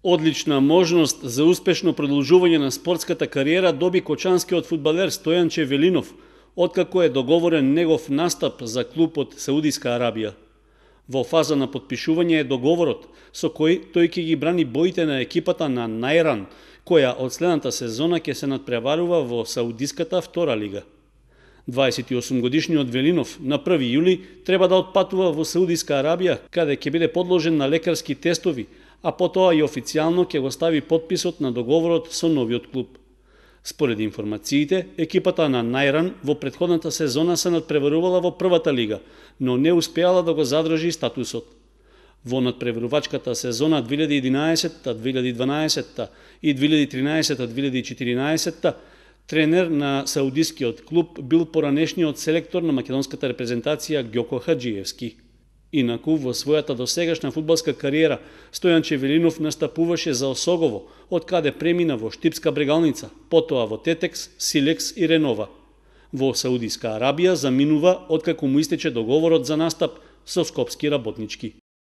Одлична можност за успешно продолжување на спортската кариера доби кочанскиот фудбалер Стојанче Велинов, откако е договорен негов настап за клуб од Саудиска Арабија. Во фаза на потпишување е договорот со кој тој ќе ги брани боите на екипата на Најран, која од следната сезона ќе се надпреварува во Саудиската втора лига. 28-годишниот Велинов на 1 јули треба да отпатува во Саудиска Арабија, каде ќе биде подложен на лекарски тестови, а потоа и официјално ќе го стави подписот на договорот со новиот клуб. Според информациите, екипата на Најран во претходната сезона се надпреварувала во првата лига, но не успеала да го задржи статусот. Во надпреварувачката сезона 2011-2012 и 2013-2014 тренер на саудискиот клуб бил поранешниот селектор на македонската репрезентација Ѓоко Хаџиевски. Инаку, во својата досегашна фудбалска кариера, Стојанче Велинов настапуваше за Осогово, од каде премина во Штипска Брегалница, потоа во Тетекс, Силекс и Ренова. Во Саудиска Арабија заминува откако му истече договорот за настап со Скопски Работнички.